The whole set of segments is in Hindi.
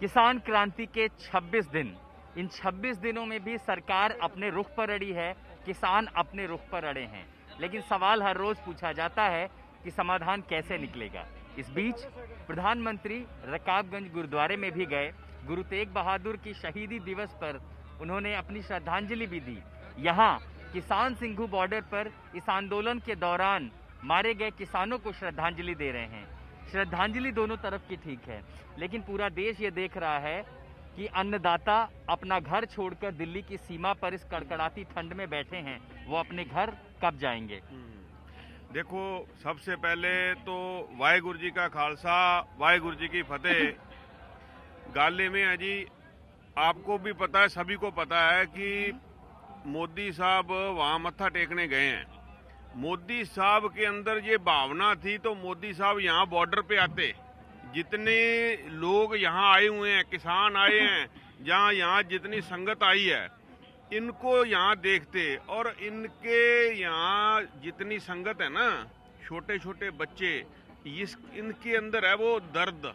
किसान क्रांति के 26 दिन, इन 26 दिनों में भी सरकार अपने रुख पर अड़ी है, किसान अपने रुख पर अड़े हैं। लेकिन सवाल हर रोज पूछा जाता है कि समाधान कैसे निकलेगा। इस बीच प्रधानमंत्री रकाबगंज गुरुद्वारे में भी गए। गुरु तेग बहादुर की शहीदी दिवस पर उन्होंने अपनी श्रद्धांजलि भी दी। यहाँ किसान सिंघू बॉर्डर पर इस आंदोलन के दौरान मारे गए किसानों को श्रद्धांजलि दे रहे हैं। श्रद्धांजलि दोनों तरफ की ठीक है, लेकिन पूरा देश ये देख रहा है कि अन्नदाता अपना घर छोड़कर दिल्ली की सीमा पर इस कड़कड़ाती ठंड में बैठे हैं। वो अपने घर कब जाएंगे? देखो, सबसे पहले तो वाहेगुरु जी का खालसा, वाहेगुरु जी की फतेह। गाले में है जी, आपको भी पता है, सभी को पता है कि मोदी साहब वहां मत्था टेकने गए हैं। मोदी साहब के अंदर ये भावना थी तो मोदी साहब यहाँ बॉर्डर पे आते। जितने लोग यहाँ आए हुए हैं, किसान आए हैं, जहाँ यहाँ जितनी संगत आई है, इनको यहाँ देखते। और इनके यहाँ जितनी संगत है ना, छोटे छोटे बच्चे, इनके अंदर है वो दर्द।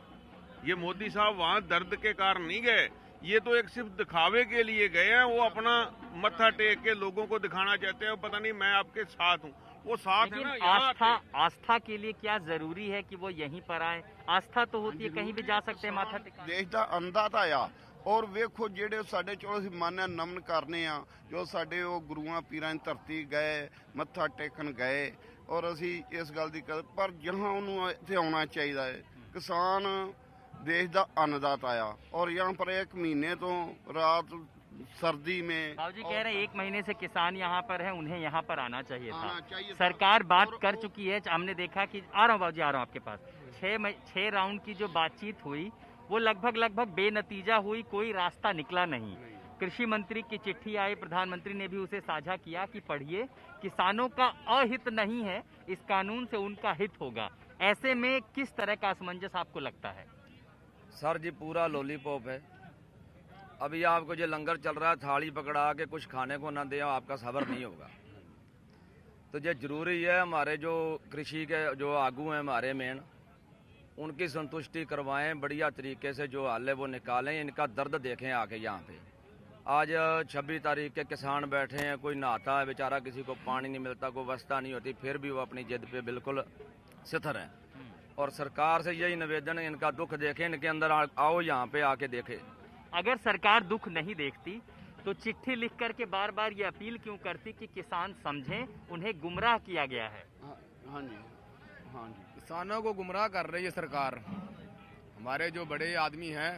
ये मोदी साहब वहाँ दर्द के कारण नहीं गए, ये तो एक सिर्फ दिखावे के लिए गए हैं। वो अपना मत्था टेक के लोगों को दिखाना चाहते हैं, पता नहीं मैं आपके साथ हूँ। वो साथ है ना। आस्था के लिए क्या जरूरी है कि वो यहीं पर आए? आस्था तो होती है, कहीं भी जा सकते हैं माथा टेकने। देश दा अन्नदाता आ और वेखो जेडे साडे चलो असीं मान्य नमन करने आ, जो साडे वो गुरुआं पीरां दी धरती गए, मत्था टेकन गए, और असीं इस गल दी पर जहां उन्होंने इत्थे आउणा चाहिदा है। किसान देश दा अन्नदाता आ और यहाँ पर एक महीने तो रात सर्दी में बाबू जी कह रहे हैं 1 महीने से किसान यहाँ पर है, उन्हें यहाँ पर आना चाहिए था। चाहिए सरकार बात कर चुकी है। हमने देखा कि आ रहा हूँ बाबू जी, आ रहा हूँ आपके पास। 6 राउंड की जो बातचीत हुई वो लगभग बेनतीजा हुई, कोई रास्ता निकला नहीं। कृषि मंत्री की चिट्ठी आई, प्रधानमंत्री ने भी उसे साझा किया कि पढ़िए, किसानों का अहित नहीं है, इस कानून से उनका हित होगा। ऐसे में किस तरह का असमंजस आपको लगता है? सर जी, पूरा लॉलीपॉप है। अभी आपको जो लंगर चल रहा है, थाली पकड़ा के कुछ खाने को ना दे, आपका सब्र नहीं होगा। तो ये जरूरी है, हमारे जो कृषि के जो आगू हैं हमारे मेन, उनकी संतुष्टि करवाएं, बढ़िया तरीके से जो हल है वो निकालें, इनका दर्द देखें आके यहाँ पे। आज 26 तारीख के किसान बैठे हैं, कोई नहाता है बेचारा, किसी को पानी नहीं मिलता, कोई व्यवस्था नहीं होती, फिर भी वो अपनी जिद पे बिल्कुल स्थिर हैं। और सरकार से यही निवेदन है, इनका दुख देखें, इनके अंदर आओ, यहाँ पे आके देखें। अगर सरकार दुख नहीं देखती तो चिट्ठी लिख करके बार बार ये अपील क्यों करती कि किसान समझें, उन्हें गुमराह किया गया है? हाँ जी, हाँ जी। किसानों को गुमराह कर रही है सरकार। हमारे जो बड़े आदमी हैं,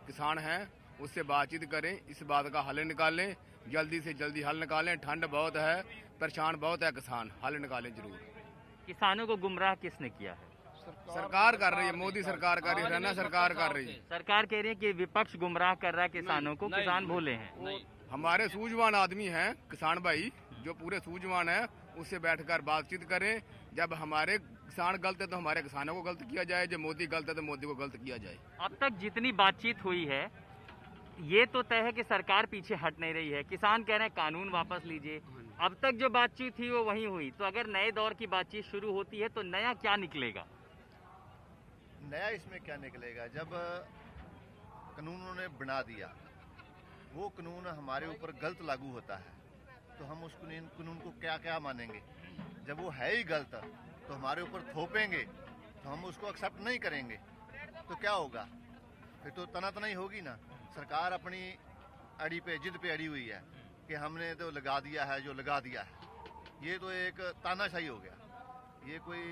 किसान हैं, उससे बातचीत करें, इस बात का हल निकालें, जल्दी से जल्दी हल निकालें। ठंड बहुत है, परेशान बहुत है किसान, हल निकालें जरूर। किसानों को गुमराह किसने किया है? सरकार कर रही है, मोदी सरकार कर रही है, हरियाणा सरकार कर रही है। सरकार कह रही है कि विपक्ष गुमराह कर रहा है किसानों को, किसान भोले हैं। हमारे सूझवान आदमी हैं किसान भाई, जो पूरे सूझवान है, उससे बैठकर बातचीत करें। जब हमारे किसान गलत है तो हमारे किसानों को गलत किया जाए, जब मोदी गलत है तो मोदी को गलत किया जाए। अब तक जितनी बातचीत हुई है, ये तो तय है कि सरकार पीछे हट नहीं रही है। किसान कह रहे हैं कानून वापस लीजिए। अब तक जो बातचीत थी वो वही हुई, तो अगर नए दौर की बातचीत शुरू होती है तो नया क्या निकलेगा? नया इसमें क्या निकलेगा? जब कानून उन्होंने बना दिया, वो कानून हमारे ऊपर गलत लागू होता है, तो हम उस कानून को क्या क्या मानेंगे? जब वो है ही गलत तो हमारे ऊपर थोपेंगे तो हम उसको एक्सेप्ट नहीं करेंगे, तो क्या होगा? फिर तो तनातनाई होगी ना। सरकार अपनी अड़ी पे, जिद पे अड़ी हुई है कि हमने तो लगा दिया है जो लगा दिया है। ये तो एक तानाशाही हो गया। ये कोई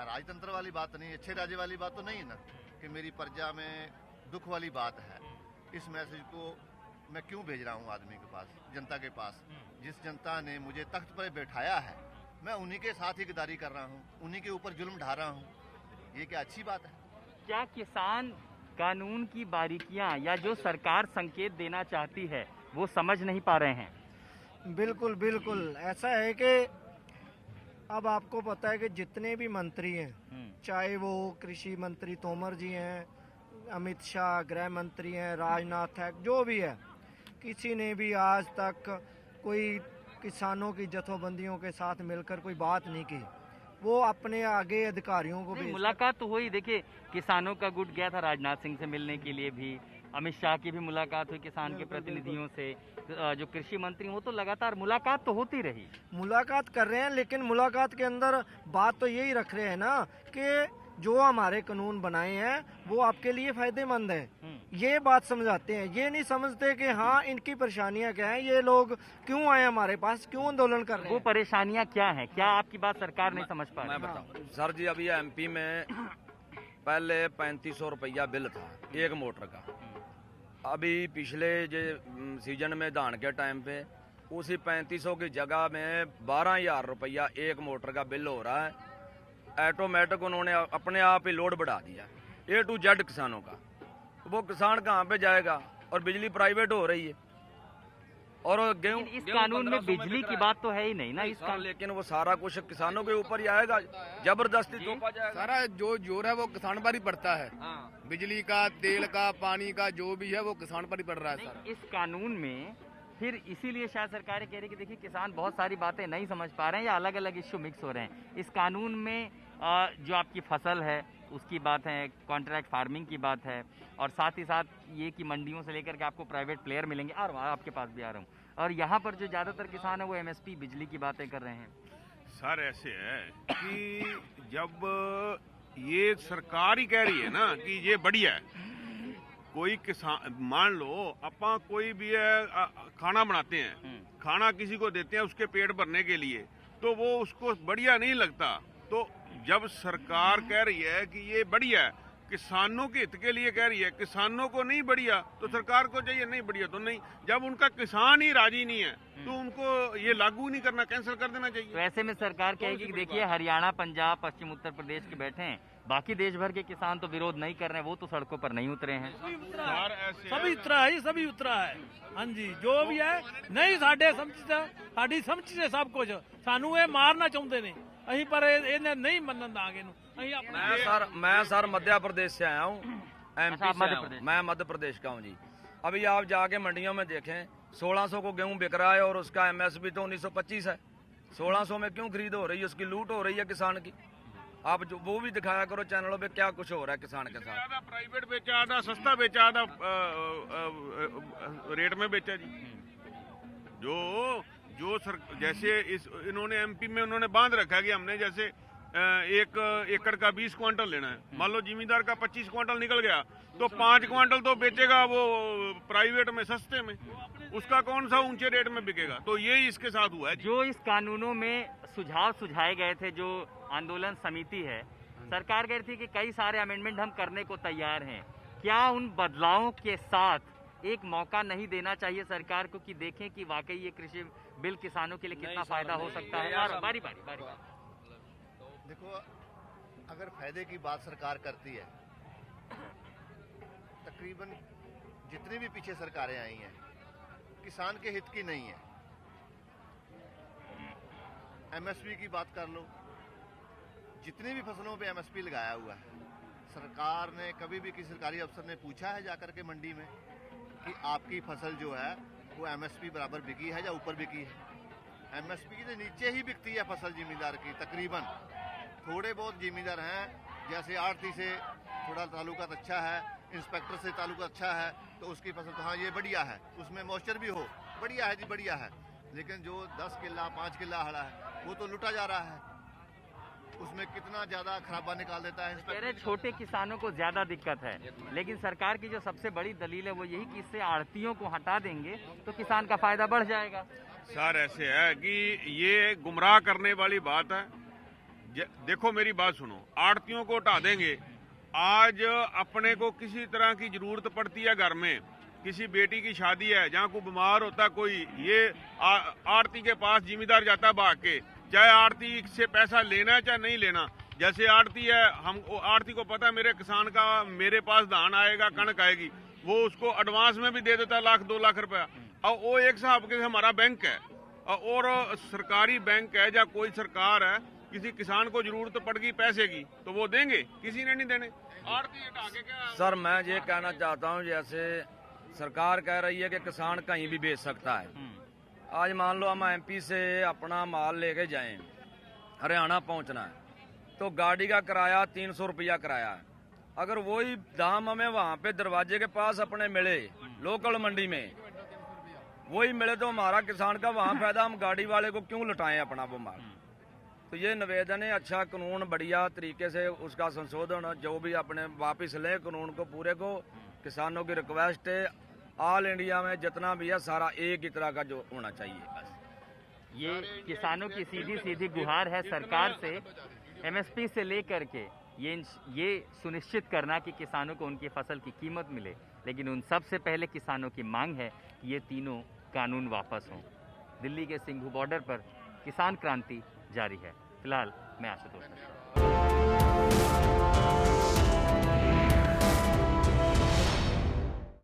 राजतंत्र वाली बात नहीं, अच्छे राज्य वाली बात तो नहीं है ना, कि मेरी प्रजा में दुख वाली बात है। इस मैसेज को मैं क्यों भेज रहा हूँ आदमी के पास, जनता के पास? जिस जनता ने मुझे तख्त पर बैठाया है, मैं उन्हीं के साथ ही गद्दारी कर रहा हूँ, उन्हीं के ऊपर जुल्म ढा रहा हूँ। ये क्या अच्छी बात है? क्या किसान कानून की बारीकियां या जो सरकार संकेत देना चाहती है वो समझ नहीं पा रहे हैं? बिल्कुल बिल्कुल ऐसा है कि अब आपको पता है कि जितने भी मंत्री हैं, चाहे वो कृषि मंत्री तोमर जी हैं, अमित शाह गृह मंत्री हैं, राजनाथ है, जो भी है, किसी ने भी आज तक कोई किसानों की जथोबंदियों के साथ मिलकर कोई बात नहीं की। वो अपने आगे अधिकारियों को भी मुलाकात तो हुई। देखिए, किसानों का गुट गया था राजनाथ सिंह से मिलने के लिए भी, अमित शाह की भी मुलाकात हुई किसान के प्रतिनिधियों से, जो कृषि मंत्री वो तो लगातार मुलाकात तो होती रही। मुलाकात कर रहे हैं, लेकिन मुलाकात के अंदर बात तो यही रख रहे हैं ना कि जो हमारे कानून बनाए हैं वो आपके लिए फायदेमंद है, ये बात समझाते हैं। ये नहीं समझते कि हाँ इनकी परेशानियां क्या हैं, ये लोग क्यों आए हमारे पास, क्यों आंदोलन कर रहे वो हैं। परेशानियां क्या हैं, क्या आपकी बात सरकार नहीं समझ पा मैं रही? बताऊं सर जी, अभी एमपी में पहले 3500 रुपया बिल था एक मोटर का। अभी पिछले जो सीजन में धान के टाइम पे उसी 3500 की जगह में 12,000 रुपया एक मोटर का बिल हो रहा है। ऑटोमेटिक उन्होंने अपने आप ही लोड बढ़ा दिया A to Z किसानों का। वो किसान कहाँ पे जाएगा, और बिजली प्राइवेट हो रही है, और गेहूं इस कानून में बिजली की बात तो है ही नहीं ना इस सर, लेकिन वो सारा कुछ किसानों के ऊपर ही आएगा, जबरदस्ती थोपा जाएगा। सारा जो जोर है वो किसान पर ही पड़ता है। बिजली का, तेल का, पानी का जो भी है वो किसान पर ही पड़ रहा है सारा। इस कानून में फिर इसीलिए शायद सरकारें कह रही कि देखिए किसान बहुत सारी बातें नहीं समझ पा रहे हैं या अलग अलग इश्यू मिक्स हो रहे हैं। इस कानून में जो आपकी फसल है उसकी बात है, कॉन्ट्रैक्ट फार्मिंग की बात है, और साथ ही साथ ये कि मंडियों से लेकर के आपको प्राइवेट प्लेयर मिलेंगे, और आपके पास भी आ रहा हूँ, और यहाँ पर जो ज़्यादातर किसान है वो MSP बिजली की बातें कर रहे हैं। सर ऐसे है कि जब ये सरकार ही कह रही है ना कि ये बढ़िया है, कोई किसान मान लो अपा कोई भी है खाना बनाते हैं, खाना किसी को देते हैं उसके पेट भरने के लिए, तो वो उसको बढ़िया नहीं लगता। तो जब सरकार कह रही है कि ये बढ़िया है, किसानों के हित के लिए कह रही है, किसानों को नहीं बढ़िया तो सरकार को चाहिए नहीं बढ़िया तो नहीं। जब उनका किसान ही राजी नहीं है तो उनको ये लागू नहीं करना, कैंसिल कर देना चाहिए। तो ऐसे में सरकार कहेगी कि देखिए हरियाणा, पंजाब, पश्चिम उत्तर प्रदेश के बैठे हैं, बाकी देश भर के किसान तो विरोध नहीं कर रहे हैं, वो तो सड़कों पर नहीं उतरे हैं। सभी उतरा है, सभी उतरा है। हाँ जी, जो भी है नहीं साढ़े साड़ी समझ से सब कुछ सानू ये मारना चाहते ने, अही पर इन्हें नहीं मनन दांगे नू। मैं सर मध्य प्रदेश से आया हूँ, MP से आया हूँ। मैं मध्य प्रदेश का हूँ जी। अभी आप जाके मंडियों में देखें 1600 को गेहूं बिक रहा है और उसका MSP तो 1925 है। 1600 में क्यों खरीद हो रही है, उसकी लूट हो रही है किसान की। आप जो वो भी दिखाया करो चैनलों पे क्या कुछ हो रहा है किसान के साथ। आधा प्राइवेट बेचा, आधा सस्ता बेचा, आधा रेट में बेचा जी। जो जैसे इन्होंने MP में उन्होंने बांध रखा कि हमने जैसे 1 एकड़ का 20 क्विंटल लेना है, मान लो जिमीदार का 25 क्विंटल निकल गया तो 5 क्विंटल तो बेचेगा वो प्राइवेट में सस्ते में, उसका कौन सा ऊंचे रेट में बिकेगा। तो ये इसके साथ हुआ है। जो इस कानूनों में सुझाव सुझाए गए थे, जो आंदोलन समिति है, सरकार कह रही थी कि कई सारे अमेंडमेंट हम करने को तैयार हैं। क्या उन बदलावों के साथ एक मौका नहीं देना चाहिए सरकार को कि देखें कि वाकई ये कृषि बिल किसानों के लिए कितना फायदा हो सकता है? और बारी बारी देखो, अगर फायदे की बात सरकार करती है, तकरीबन जितनी भी पीछे सरकारें आई हैं किसान के हित की नहीं है। MSP की बात कर लो, जितनी भी फसलों पे MSP लगाया हुआ है, सरकार ने कभी भी किसी सरकारी अफसर ने पूछा है जाकर के मंडी में कि आपकी फसल जो है वो MSP बराबर बिकी है या ऊपर बिकी है। MSP के नीचे ही बिकती है फसल जिमीदार की। तकरीबन थोड़े बहुत जिमीदार हैं, जैसे आड़ती से थोड़ा ताल्लुकात अच्छा है, इंस्पेक्टर से ताल्लुकात अच्छा है, तो उसकी फसल तो हाँ ये बढ़िया है, उसमें मॉइस्चर भी हो, बढ़िया है जी बढ़िया है। लेकिन जो 10 किला 5 किला हड़ा है वो तो लुटा जा रहा है, उसमें कितना ज्यादा खराबा निकाल देता है। छोटे किसानों को ज्यादा दिक्कत है, लेकिन सरकार की जो सबसे बड़ी दलील है वो यही कि इससे आड़तियों को हटा देंगे तो किसान का फायदा बढ़ जाएगा। सर ऐसे है कि ये गुमराह करने वाली बात है। देखो मेरी बात सुनो, आड़तियों को हटा देंगे। आज अपने को किसी तरह की जरूरत पड़ती है, घर में किसी बेटी की शादी है, जहाँ कोई बीमार होता कोई, ये आड़ती के पास जिम्मेदार जाता है भाग के, चाहे आड़ती से पैसा लेना है चाहे नहीं लेना। जैसे आड़ती है, हम आड़ती को पता है मेरे किसान का मेरे पास धान आएगा, कणक आएगी, वो उसको एडवांस में भी दे देता है 1-2 लाख रुपया। और वो एक साहब के हमारा बैंक है और सरकारी बैंक है, या कोई सरकार है, किसी किसान को जरूरत पड़ गई पैसे की तो वो देंगे, किसी ने नहीं देने। आड़ती हटा के क्या। सर मैं ये कहना चाहता हूँ, जैसे सरकार कह रही है कि किसान कहीं भी बेच सकता है। आज मान लो हम MP से अपना माल लेके जाएं, हरियाणा पहुंचना है, तो गाड़ी का किराया 300 रुपया किराया है। अगर वही दाम हमें वहाँ पे दरवाजे के पास अपने मिले लोकल मंडी में, वही मिले तो हमारा किसान का वहाँ फायदा, हम गाड़ी वाले को क्यों लुटाएं अपना वो माल। तो ये निवेदन है, अच्छा कानून बढ़िया तरीके से उसका संशोधन जो भी अपने वापस लें कानून को पूरे को। किसानों की रिक्वेस्ट है ऑल इंडिया में जितना भी है सारा एक ही तरह का जो होना चाहिए बस। ये किसानों की सीधी सीधी गुहार है सरकार से, एमएसपी से लेकर के ये सुनिश्चित करना कि किसानों को उनकी फसल की कीमत मिले। लेकिन उन सब से पहले किसानों की मांग है कि ये तीनों कानून वापस हों। दिल्ली के सिंघू बॉर्डर पर किसान क्रांति जारी है। फिलहाल मैं आशुतोष मिश्रा।